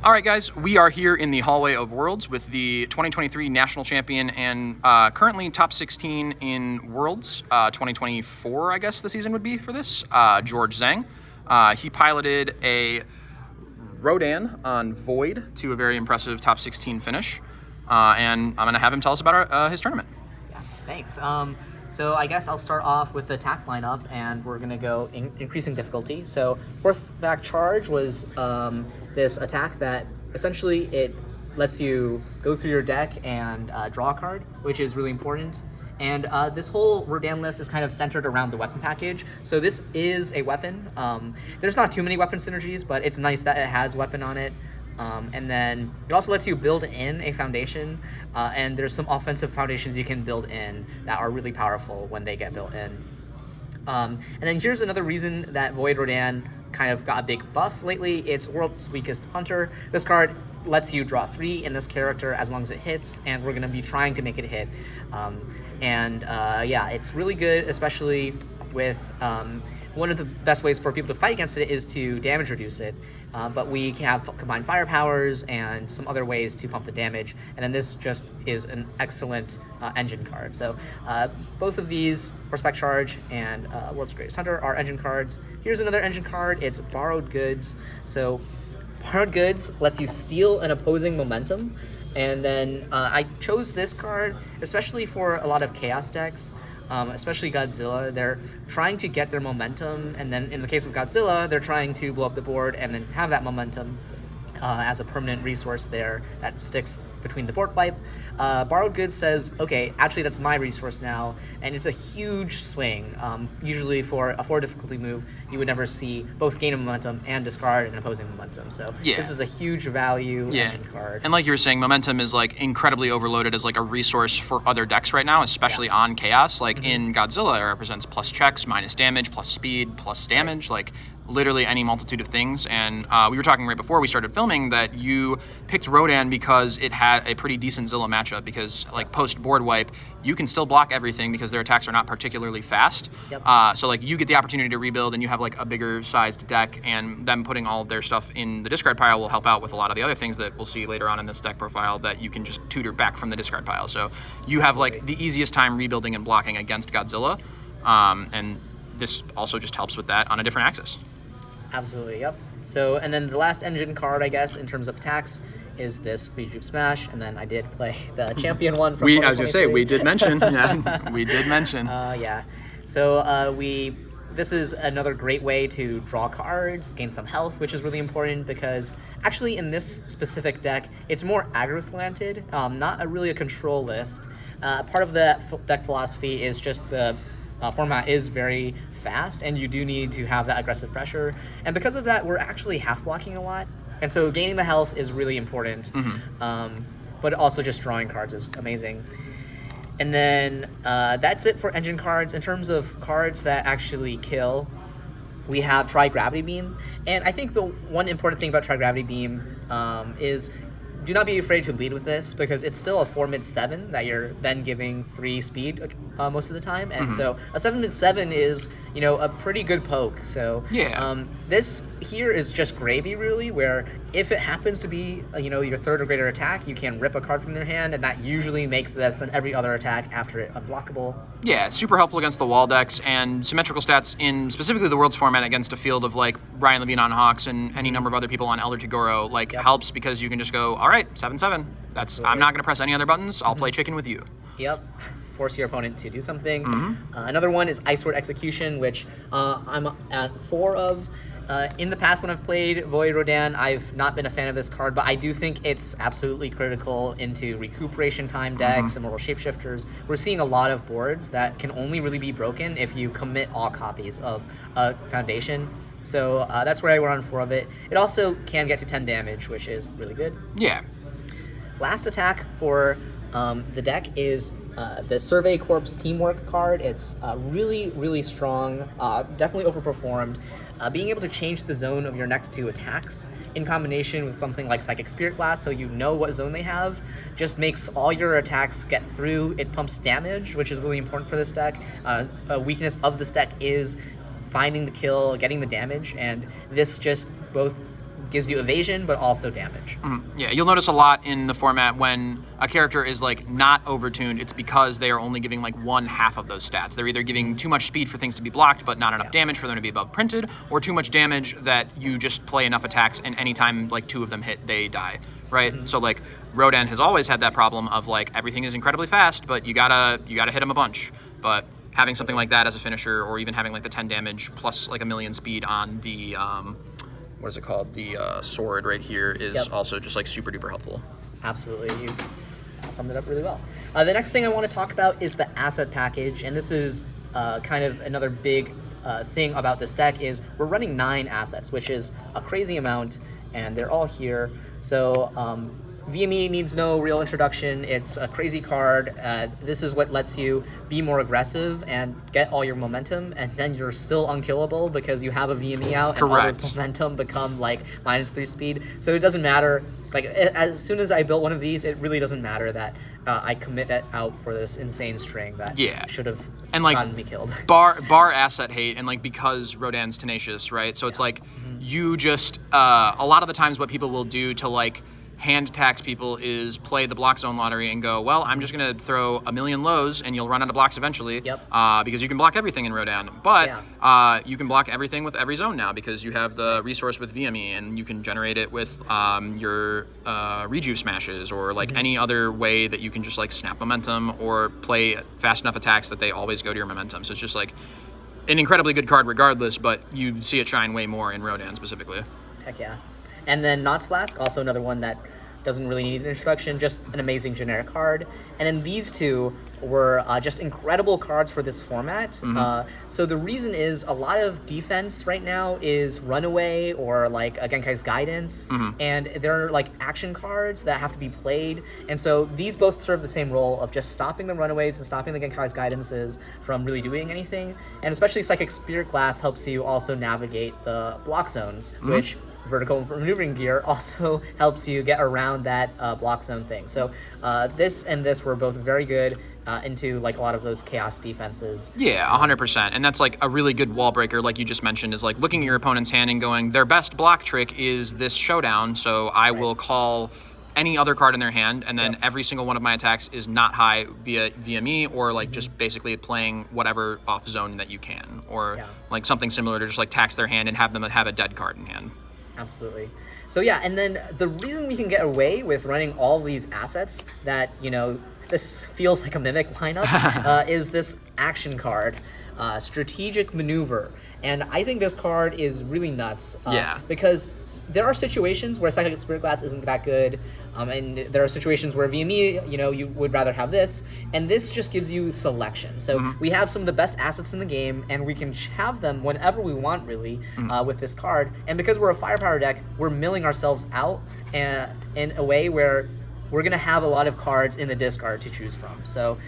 All right, guys, we are here in the hallway of Worlds with the 2023 national champion and currently top 16 in Worlds 2024, I guess the season would be for this, Jorge Zhang. He piloted a Rodan on Void to a very impressive top 16 finish, and I'm going to have him tell us about his tournament. Yeah, thanks. So I guess I'll start off with the attack lineup, and we're going to go increasing difficulty. So horseback charge was this attack that essentially it lets you go through your deck and draw a card, which is really important. And this whole Rodan list is kind of centered around the weapon package. So this is a weapon. There's not too many weapon synergies, but it's nice that it has weapon on it. And then it also lets you build in a foundation, and there's some offensive foundations you can build in that are really powerful when they get built in. And then here's another reason that Void Rodan kind of got a big buff lately. It's World's Weakest Hunter. This card lets you draw 3 in this character as long as it hits, and we're going to be trying to make it hit. Yeah, it's really good, especially with... one of the best ways for people to fight against it is to damage reduce it, but we can have combined fire powers and some other ways to pump the damage, and then this just is an excellent engine card. So both of these, Horseback Charge and World's Greatest Hunter, are engine cards. Here's another engine card. It's Borrowed Goods. So Borrowed Goods lets you steal an opposing momentum, and then I chose this card especially for a lot of Chaos decks. Especially Godzilla. They're trying to get their momentum, and then in the case of Godzilla, they're trying to blow up the board and then have that momentum as a permanent resource there that sticks between the board wipe. Borrowed Goods says, okay, actually that's my resource now, and it's a huge swing. Usually for a 4 difficulty move, you would never see both gain a momentum and discard an opposing momentum. So This is a huge value engine card. And like you were saying, momentum is like incredibly overloaded as like a resource for other decks right now, especially on Chaos. Like in Godzilla, it represents plus checks, minus damage, plus speed, plus damage. Like literally any multitude of things. And we were talking right before we started filming that you picked Rodan because it had a pretty decent Zilla matchup, because like post board wipe, you can still block everything because their attacks are not particularly fast. So like you get the opportunity to rebuild, and you have like a bigger sized deck, and them putting all of their stuff in the discard pile will help out with a lot of the other things that we'll see later on in this deck profile that you can just tutor back from the discard pile. So you have like the easiest time rebuilding and blocking against Godzilla. And this also just helps with that on a different axis. Absolutely, yep. So, and then the last engine card, I guess, in terms of attacks, is this Rejuve Smash, and then I did play the champion one from I was going to say, we did mention, we did mention. Yeah. So, this is another great way to draw cards, gain some health, which is really important because actually in this specific deck, it's more aggro slanted, not really a control list. Part of the deck philosophy is just the format is very fast, and you do need to have that aggressive pressure. And because of that, we're actually half blocking a lot. And so gaining the health is really important. But also just drawing cards is amazing. And then that's it for engine cards. In terms of cards that actually kill, we have Tri-Gravity Beam. And I think the one important thing about Tri-Gravity Beam is do not be afraid to lead with this, because it's still a 4 mid-7 that you're then giving 3 speed most of the time. And so a 7 mid-7 is, a pretty good poke. So this here is just gravy, really, where if it happens to be, your 3rd or greater attack, you can rip a card from their hand, and that usually makes this and every other attack after it unblockable. Yeah, it's super helpful against the wall decks, and symmetrical stats in specifically the Worlds format against a field of like Brian Levine on Hawks and any number of other people on Elder Tagoro helps, because you can just go, all right, 7/7. I'm not going to press any other buttons. I'll play chicken with you. Yep. Force your opponent to do something. Another one is Ice Sword Execution, which I'm at 4 of. In the past, when I've played Void Rodan, I've not been a fan of this card, but I do think it's absolutely critical into recuperation time decks, Immortal Shapeshifters. We're seeing a lot of boards that can only really be broken if you commit all copies of a foundation. So that's where I run 4 of it. It also can get to 10 damage, which is really good. Yeah. Last attack for the deck is the Survey Corps Teamwork card. It's really, really strong, definitely overperformed. Being able to change the zone of your next 2 attacks in combination with something like Psychic Spirit Blast, so you know what zone they have, just makes all your attacks get through. It pumps damage, which is really important for this deck. A weakness of this deck is finding the kill, getting the damage, and this just both gives you evasion, but also damage. Yeah, you'll notice a lot in the format when a character is like not overtuned, it's because they are only giving like one half of those stats. They're either giving too much speed for things to be blocked, but not enough damage for them to be above printed, or too much damage that you just play enough attacks and anytime like 2 of them hit, they die, right? So like Rodan has always had that problem of like everything is incredibly fast, but you gotta hit him a bunch. But having something like that as a finisher, or even having like the 10 damage plus like a million speed on the what is it called? The sword right here is also just like super duper helpful. Absolutely. You summed it up really well. The next thing I want to talk about is the asset package, and this is kind of another big thing about this deck is we're running 9 assets, which is a crazy amount, and they're all here. So VME needs no real introduction. It's a crazy card. This is what lets you be more aggressive and get all your momentum, and then you're still unkillable because you have a VME out. Correct. And all those momentum become like -3 speed. So it doesn't matter. Like as soon as I built one of these, it really doesn't matter that I commit that out for this insane string that should have gotten me killed. Bar asset hate, and like because Rodan's tenacious, right? So it's like you just a lot of the times what people will do to like hand tax people is play the block zone lottery and go, well, I'm just going to throw a million lows and you'll run out of blocks eventually. Because you can block everything in Rodan. But you can block everything with every zone now because you have the resource with VME, and you can generate it with your rejuve smashes, or like any other way that you can just like snap momentum or play fast enough attacks that they always go to your momentum. So it's just like an incredibly good card regardless, but you see it shine way more in Rodan specifically. Heck yeah. And then Knots Flask, also another one that doesn't really need an introduction, just an amazing generic card. And then these two were just incredible cards for this format. So the reason is a lot of defense right now is Runaway or like Genkai's Guidance, and they're like action cards that have to be played. And so these both serve the same role of just stopping the Runaways and stopping the Genkai's Guidances from really doing anything. And especially Psychic Spirit Glass helps you also navigate the block zones, which vertical maneuvering gear also helps you get around that block zone thing. So this and this were both very good into like a lot of those chaos defenses. Yeah, 100%. And that's like a really good wall breaker, like you just mentioned, is like looking at your opponent's hand and going, their best block trick is this showdown, so I will call any other card in their hand, and then every single one of my attacks is not high via me, or like just basically playing whatever off zone that you can, or like something similar to just like tax their hand and have them have a dead card in hand. Absolutely. So yeah, and then the reason we can get away with running all of these assets that, you know, this feels like a Mimic lineup, is this action card, Strategic Maneuver. And I think this card is really nuts. Because there are situations where Psychic Spirit Glass isn't that good, and there are situations where VME, you know, you would rather have this, and this just gives you selection. So we have some of the best assets in the game, and we can have them whenever we want, really, with this card. And because we're a firepower deck, we're milling ourselves out in a way where we're going to have a lot of cards in the discard to choose from. So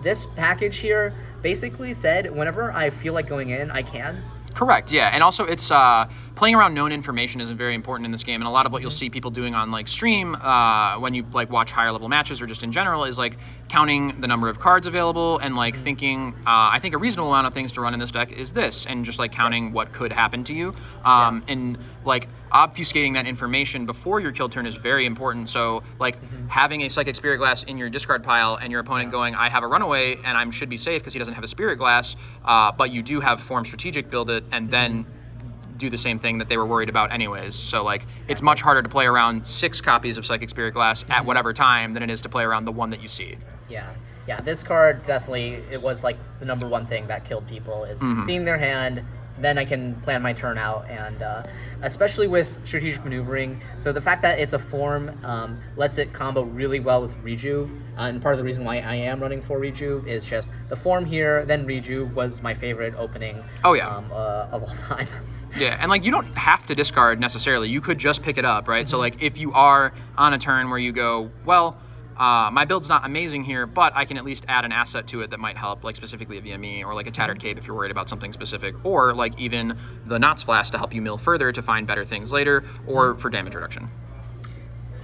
this package here basically said whenever I feel like going in, I can. Correct, yeah. And also it's playing around known information is very important in this game, and a lot of what you'll see people doing on like stream when you like watch higher level matches or just in general is like counting the number of cards available and like thinking I think a reasonable amount of things to run in this deck is this, and just like counting what could happen to you and like obfuscating that information before your kill turn is very important. So like having a Psychic Spirit Glass in your discard pile and your opponent going, I have a Runaway and I should be safe because he doesn't have a Spirit Glass, but you do have Form Strategic, build it, and then do the same thing that they were worried about anyways. So like it's much harder to play around 6 copies of Psychic Spirit Glass at whatever time than it is to play around the one that you see. Yeah, this card definitely, it was like the number one thing that killed people is seeing their hand, then I can plan my turn out, and especially with Strategic Maneuvering. So the fact that it's a form lets it combo really well with Rejuve, and part of the reason why I am running for Rejuve is just the form here, then Rejuve was my favorite opening of all time. Yeah, and like you don't have to discard necessarily. You could just pick it up, right? So like if you are on a turn where you go, well, my build's not amazing here, but I can at least add an asset to it that might help, like specifically a VME or like a Tattered Cape if you're worried about something specific, or like even the Knots Flask to help you mill further to find better things later, or for damage reduction.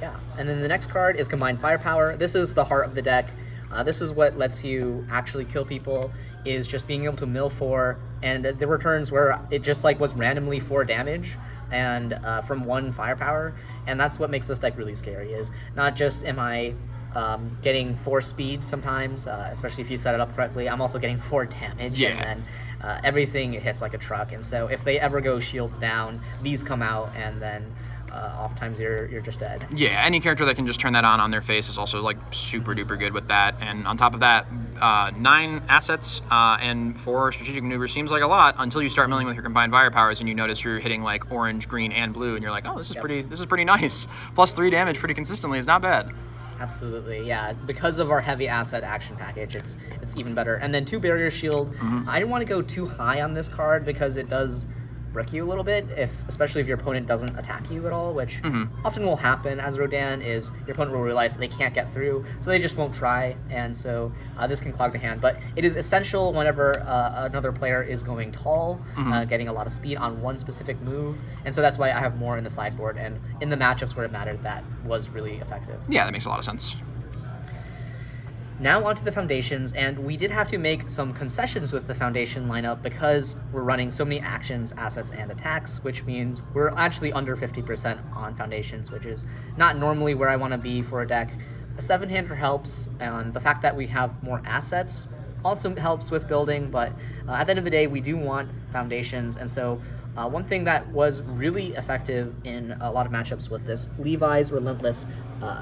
Yeah, and then the next card is Combined Firepower. This is the heart of the deck. This is what lets you actually kill people, is just being able to mill 4, and there were turns where it just like was randomly 4 damage, and from 1 firepower, and that's what makes this deck really scary. Is not just am I getting 4 speed sometimes, especially if you set it up correctly. I'm also getting 4 damage, Yeah. and then everything hits like a truck. And so if they ever go shields down, these come out, and then oftentimes you're just dead. Yeah, any character that can just turn that on their face is also like super duper good with that. And on top of that, 9 assets and 4 strategic maneuvers seems like a lot until you start milling with your combined firepowers and you notice you're hitting like orange, green, and blue, and you're like, oh, this is pretty nice. Plus 3 damage pretty consistently is not bad. Absolutely, yeah. Because of our heavy asset action package, it's even better. And then 2 barrier shield. I didn't want to go too high on this card because it does brick you a little bit, especially if your opponent doesn't attack you at all, which often will happen as Rodan. Is your opponent will realize that they can't get through, so they just won't try, and so this can clog the hand. But it is essential whenever another player is going tall, getting a lot of speed on one specific move, and so that's why I have more in the sideboard, and in the matchups where it mattered, that was really effective. Yeah, that makes a lot of sense. Now onto the foundations, and we did have to make some concessions with the foundation lineup because we're running so many actions, assets, and attacks, which means we're actually under 50% on foundations, which is not normally where I want to be for a deck. A 7-hander helps, and the fact that we have more assets also helps with building, but at the end of the day, we do want foundations, and so one thing that was really effective in a lot of matchups with this Levi's Relentless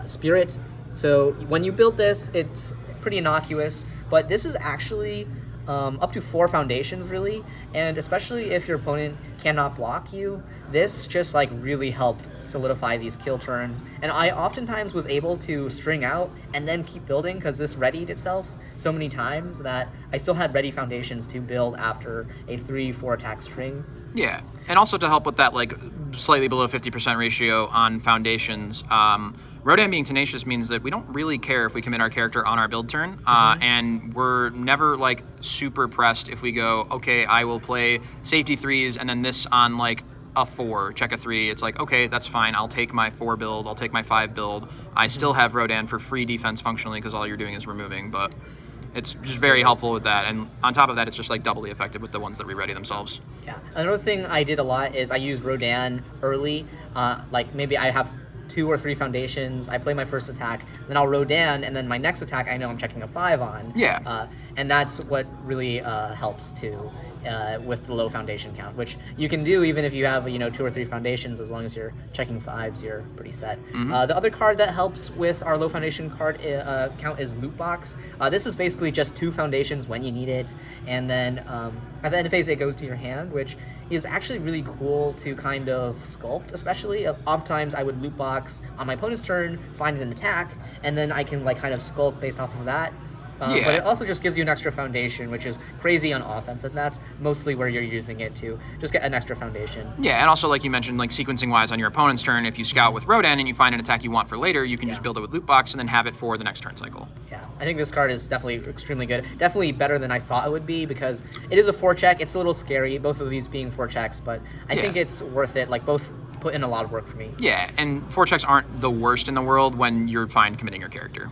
Spirit. So when you build this, it's pretty innocuous, but this is actually up to 4 foundations really, and especially if your opponent cannot block you, this just like really helped solidify these kill turns. And I oftentimes was able to string out and then keep building because this readied itself so many times that I still had ready foundations to build after a 3-4 attack string. Yeah, and also to help with that like slightly below 50% ratio on foundations, Rodan being tenacious means that we don't really care if we commit our character on our build turn, and we're never like super pressed if we go, okay, I will play safety 3s and then this on like a 4, check a 3. It's like, okay, that's fine. I'll take my 4 build. I'll take my 5 build. I still have Rodan for free defense functionally because all you're doing is removing, but it's just very helpful with that. And on top of that, it's just like doubly effective with the ones that re-ready themselves. Yeah. Another thing I did a lot is I used Rodan early. Like maybe I have 2 or 3 foundations, I play my first attack, then I'll Rodan, and then my next attack I know I'm checking a 5 on. Yeah. And that's what really helps too with the low foundation count, which you can do even if you have 2 or 3 foundations. As long as you're checking 5s, you're pretty set. The other card that helps with our low foundation card count is Loot Box. This is basically just 2 foundations when you need it, and then at the end of phase it goes to your hand, which is actually really cool to kind of sculpt. Especially oftentimes I would Loot Box on my opponent's turn, find an attack, and then I can like kind of sculpt based off of that. But it also just gives you an extra foundation, which is crazy on offense, and that's mostly where you're using it to just get an extra foundation. Yeah, and also like you mentioned, like sequencing-wise on your opponent's turn, if you scout with Rodan and you find an attack you want for later, you can just build it with Loot Box and then have it for the next turn cycle. Yeah, I think this card is definitely extremely good. Definitely better than I thought it would be because it is a 4-check. It's a little scary, both of these being 4 checks, but I think it's worth it. Like both put in a lot of work for me. Yeah, and 4 checks aren't the worst in the world when you're fine committing your character.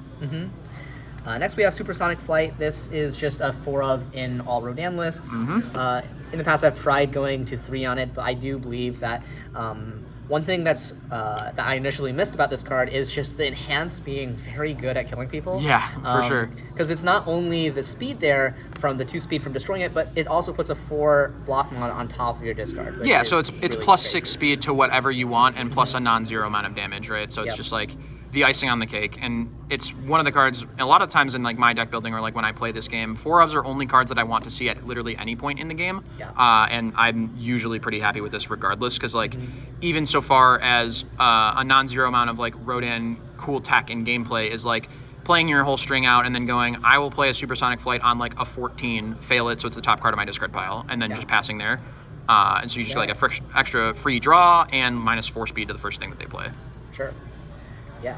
Next we have Supersonic Flight. This is just a 4 of in all Rodan lists. In the past I've tried going to 3 on it, but I do believe that one thing that I initially missed about this card is just the enhance being very good at killing people. Yeah, for sure. Because it's not only the speed there from the 2 speed from destroying it, but it also puts a 4 block mod on top of your discard. Yeah, so it's really plus crazy. 6 speed to whatever you want and plus a non-zero amount of damage, right? So it's just like the icing on the cake, and it's one of the cards a lot of times in like my deck building or like when I play this game, 4-ofs are only cards that I want to see at literally any point in the game. And I'm usually pretty happy with this regardless, because like even so far as a non-zero amount of like Rodan cool tech and gameplay is like playing your whole string out and then going, I will play a Supersonic Flight on like a 14, fail it so it's the top card of my discard pile, and then just passing there. And so you just get like a extra free draw and -4 speed to the first thing that they play. Sure. Yeah,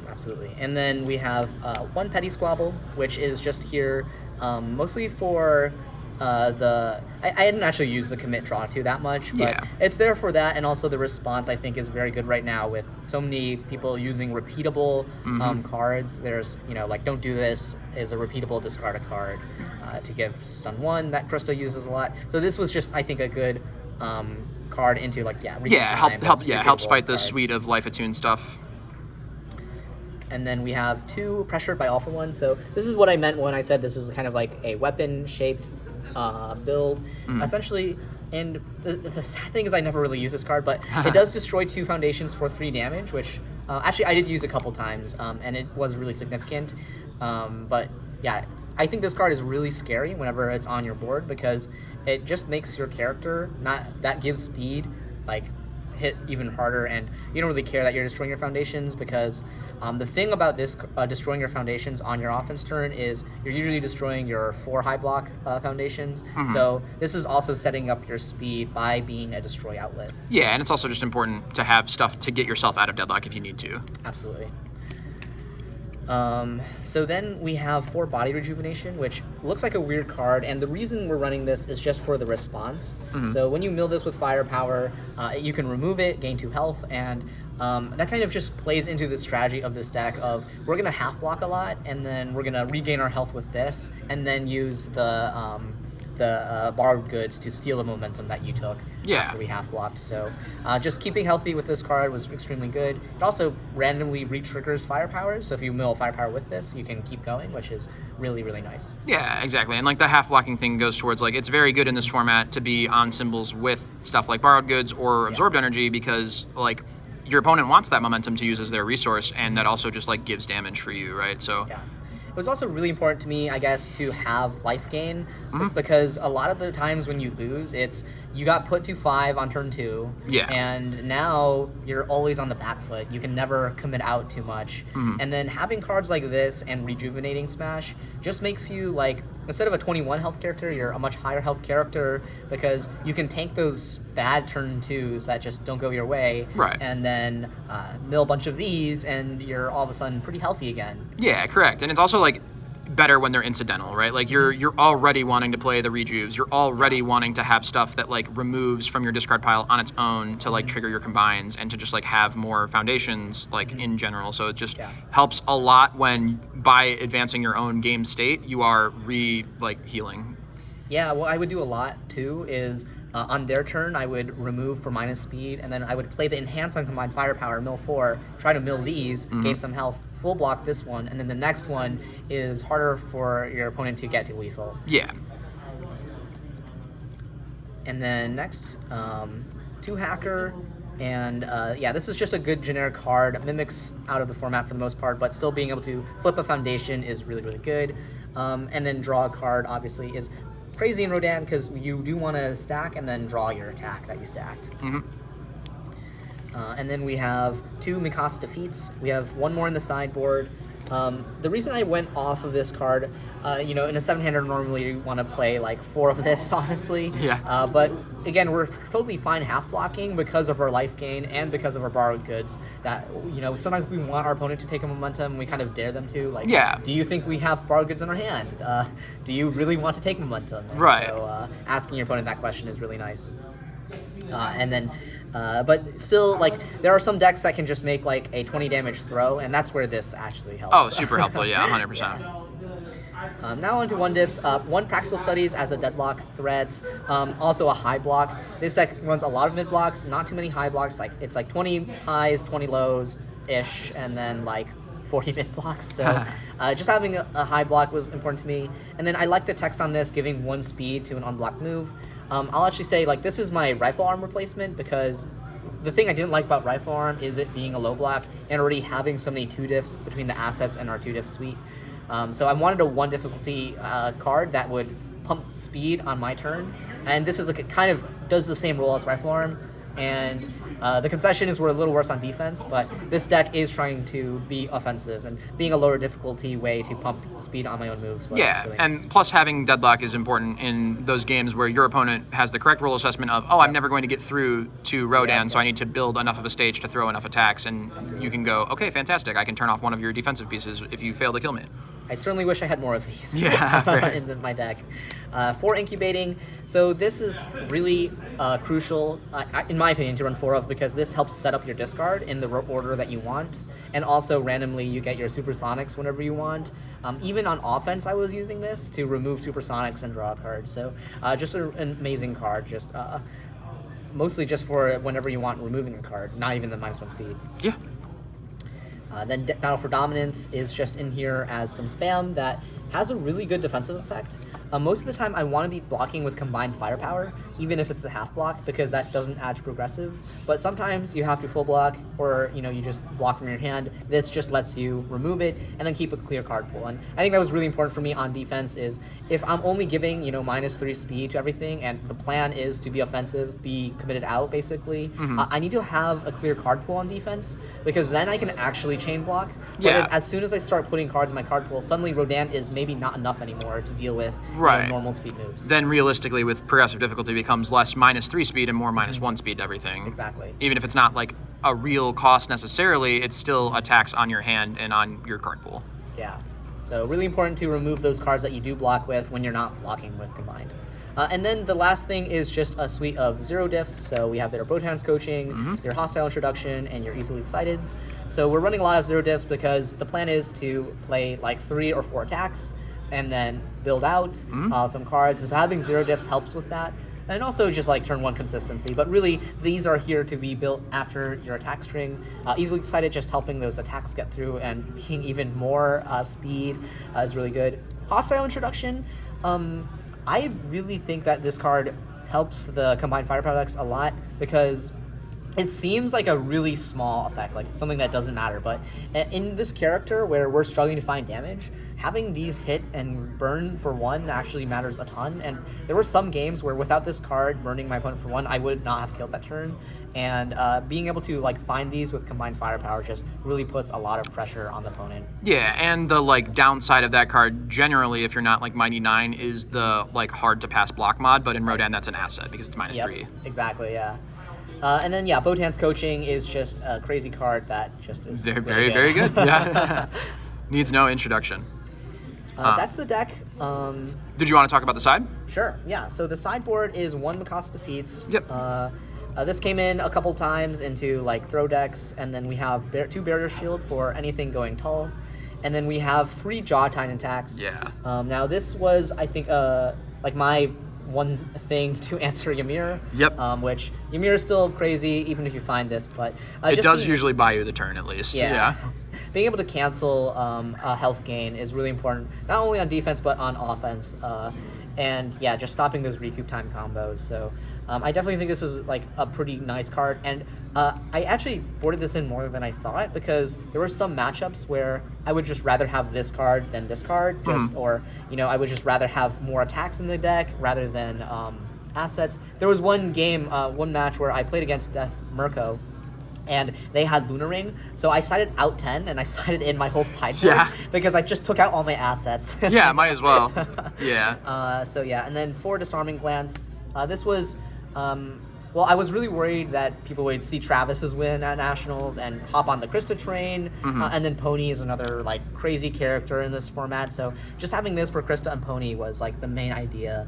absolutely. And then we have 1 Petty Squabble, which is just here mostly for I didn't actually use the commit draw to that much, but it's there for that, and also the response I think is very good right now with so many people using repeatable cards. There's, like Don't Do This is a repeatable discard a card to give stun 1 that Krista uses a lot. So this was just, I think, a good card into like regain Yeah, time, helps fight the cards. suite of life attuned stuff. And then we have 2 pressured by Alpha 1. So this is what I meant when I said this is kind of like a weapon-shaped build, essentially. And the sad thing is I never really use this card, but it does destroy 2 foundations for 3 damage, which actually I did use a couple times, and it was really significant. But yeah, I think this card is really scary whenever it's on your board because it just makes your character that gives speed, like hit even harder, and you don't really care that you're destroying your foundations because the thing about this destroying your foundations on your offense turn is you're usually destroying your 4 high block foundations. So this is also setting up your speed by being a destroy outlet. Yeah, and it's also just important to have stuff to get yourself out of deadlock if you need to. Absolutely. So then we have 4 body rejuvenation, which looks like a weird card, and the reason we're running this is just for the response. So when you mill this with firepower, you can remove it, gain 2 health, and that kind of just plays into the strategy of this deck of we're going to half block a lot, and then we're going to regain our health with this, and then use the borrowed goods to steal the momentum that you took after we half blocked. So just keeping healthy with this card was extremely good. It also randomly re-triggers firepower, so if you mill firepower with this, you can keep going, which is really, really nice. Yeah, exactly. And like the half blocking thing goes towards like it's very good in this format to be on symbols with stuff like borrowed goods or absorbed energy because like your opponent wants that momentum to use as their resource, and that also just like gives damage for you, right? So yeah. It was also really important to me, I guess, to have life gain because a lot of the times when you lose, it's you got put to 5 on turn 2, and now you're always on the back foot. You can never commit out too much. And then having cards like this and Rejuvenating Smash just makes you, like, instead of a 21 health character, you're a much higher health character because you can tank those bad turn 2s that just don't go your way, and then mill a bunch of these, and you're all of a sudden pretty healthy again. Yeah, correct. And it's also, like, better when they're incidental, right? Like you're already wanting to play the rejuves. You're already wanting to have stuff that like removes from your discard pile on its own to like trigger your combines and to just like have more foundations like in general. So it just helps a lot when by advancing your own game state, you are healing. Yeah, what I would do a lot too is on their turn, I would remove for minus speed, and then I would play the Enhance on Combined Firepower, mill 4, try to mill these, gain some health, full block this one, and then the next one is harder for your opponent to get to lethal. Yeah. And then next, 2 Hacker, and this is just a good generic card. Mimics out of the format for the most part, but still being able to flip a foundation is really, really good. And then draw a card, obviously, is crazy in Rodan because you do want to stack and then draw your attack that you stacked. And then we have 2 Mikasa defeats. We have 1 more in the sideboard. The reason I went off of this card, in a 7-hander normally you want to play like 4 of this, honestly. But again, we're totally fine half blocking because of our life gain and because of our borrowed goods. That sometimes we want our opponent to take a momentum, and we kind of dare them to. Like, do you think we have borrowed goods in our hand? Do you really want to take momentum? And so asking your opponent that question is really nice. And then. But still, like, there are some decks that can just make, like, a 20 damage throw, and that's where this actually helps. Oh, super helpful, yeah, 100%. Now on to 1-diffs. 1 Practical Studies as a deadlock threat, also a high block. This deck runs a lot of mid blocks, not too many high blocks. Like, it's like 20 highs, 20 lows-ish, and then, like, 40 mid blocks. So just having a high block was important to me. And then I like the text on this, giving 1 speed to an unblocked move. I'll actually say, like, this is my rifle arm replacement because the thing I didn't like about rifle arm is it being a low block and already having so many 2-diffs between the assets and our 2-diff suite. So I wanted a 1 difficulty card that would pump speed on my turn, and this is like it kind of does the same role as rifle arm, and the concession is we're a little worse on defense, but this deck is trying to be offensive, and being a lower difficulty way to pump speed on my own moves was really and nice. Plus having deadlock is important in those games where your opponent has the correct role assessment of, I'm never going to get through to Rodan, so I need to build enough of a stage to throw enough attacks, and you can go, okay, fantastic, I can turn off one of your defensive pieces if you fail to kill me. I certainly wish I had more of these right. in my deck. 4 Incubating. So this is really crucial, in my opinion, to run 4 of because this helps set up your discard in the order that you want. And also randomly you get your Supersonics whenever you want. Even on offense I was using this to remove Supersonics and draw a card. So just an amazing card. Just mostly just for whenever you want removing a card, not even the -1 speed. Yeah. Then Battle for Dominance is just in here as some spam that has a really good defensive effect. Most of the time I want to be blocking with combined firepower, even if it's a half block, because that doesn't add to progressive. But sometimes you have to full block, or you just block from your hand. This just lets you remove it and then keep a clear card pool. And I think that was really important for me on defense is if I'm only giving, -3 speed to everything and the plan is to be offensive, be committed out basically, I need to have a clear card pool on defense because then I can actually chain block. But Yeah. as soon as I start putting cards in my card pool, suddenly Rodan is maybe not enough anymore to deal with Right. normal speed moves. Then realistically, with progressive difficulty, becomes less -3 speed and more -1 speed to everything. Exactly. Even if it's not like a real cost necessarily, it's still a tax on your hand and on your card pool. Yeah. So really important to remove those cards that you do block with when you're not blocking with combined. And then the last thing is just a suite of 0 diffs. So we have their Botan's coaching, your hostile introduction, and your easily exciteds. So we're running a lot of 0 diffs because the plan is to play like 3 or 4 attacks and then build out some cards. And so having 0 diffs helps with that. And also just like turn 1 consistency. But really, these are here to be built after your attack string. Easily excited, just helping those attacks get through and being even more speed is really good. Hostile introduction. I really think that this card helps the combined firepower decks a lot because it seems like a really small effect, like something that doesn't matter. But in this character where we're struggling to find damage, having these hit and burn for 1 actually matters a ton. And there were some games where without this card burning my opponent for 1, I would not have killed that turn. And being able to find these with combined firepower just really puts a lot of pressure on the opponent. Yeah, and the downside of that card generally, if you're not Mighty 9, is the hard to pass block mod. But in Rodan, that's an asset because it's -3. Exactly. Yeah. And then Botan's coaching is just a crazy card that just is Very, really very good. Yeah. Needs no introduction. That's the deck. Did you want to talk about the side? Sure, yeah. So the sideboard is 1 Mikasa defeats. Yep. This came in a couple times into throw decks, and then we have 2 barrier shield for anything going tall, and then we have 3 Jaw Titan attacks. Yeah. Now this was, I think, my one thing to answer Ymir. Yep. Which Ymir is still crazy, even if you find this, but it does usually buy you the turn at least. Yeah. Being able to cancel a health gain is really important, not only on defense but on offense. And just stopping those recoup time combos. So I definitely think this is a pretty nice card, and I actually boarded this in more than I thought because there were some matchups where I would just rather have this card than this card, or I would just rather have more attacks in the deck rather than assets. There was one game, one match where I played against Death Mirko, and they had Lunar Ring, so I sided out 10 and I sided in my whole sideboard because I just took out all my assets. Yeah, might as well. Yeah. And then 4 Disarming Glance. This was, I was really worried that people would see Travis's win at Nationals and hop on the Krista train, and then Pony is another crazy character in this format, so just having this for Krista and Pony was the main idea.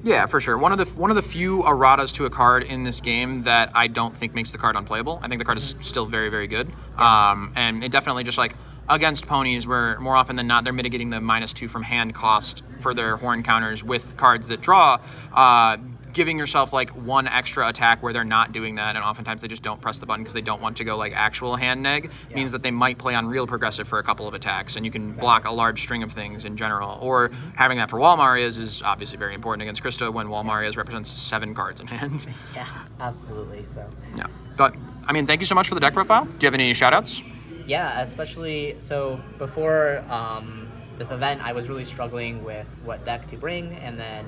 Yeah, for sure. One of the few erratas to a card in this game that I don't think makes the card unplayable. I think the card is still very, very good. And it definitely just against ponies, where more often than not they're mitigating the -2 from hand cost for their horn counters with cards that draw. Giving yourself 1 extra attack where they're not doing that, and oftentimes they just don't press the button because they don't want to go actual hand neg, means that they might play on real progressive for a couple of attacks, and you can block a large string of things in general. Or having that for Wall Marias is obviously very important against Krista when Wall Marias represents 7 cards in hand. Yeah, absolutely. So. Yeah, but thank you so much for the deck profile. Do you have any shout outs? Yeah, especially so before this event, I was really struggling with what deck to bring, and then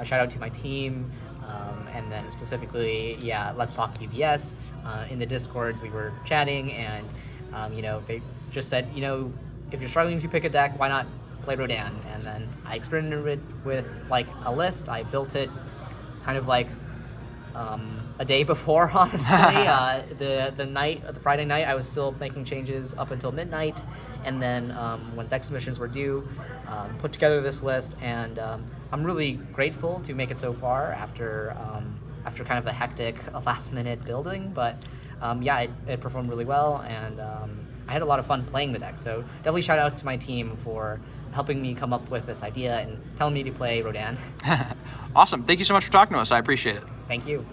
shout out to my team, and then specifically, Let's Talk UBS. In the Discords, we were chatting, and they just said, if you're struggling to pick a deck, why not play Rodan? And then I experimented with a list. I built it kind of a day before, honestly. The Friday night, I was still making changes up until midnight, and then when deck submissions were due, put together this list, and I'm really grateful to make it so far after kind of a hectic last-minute building, but it performed really well, and I had a lot of fun playing the deck, so definitely shout out to my team for helping me come up with this idea and telling me to play Rodan. Awesome. Thank you so much for talking to us. I appreciate it. Thank you.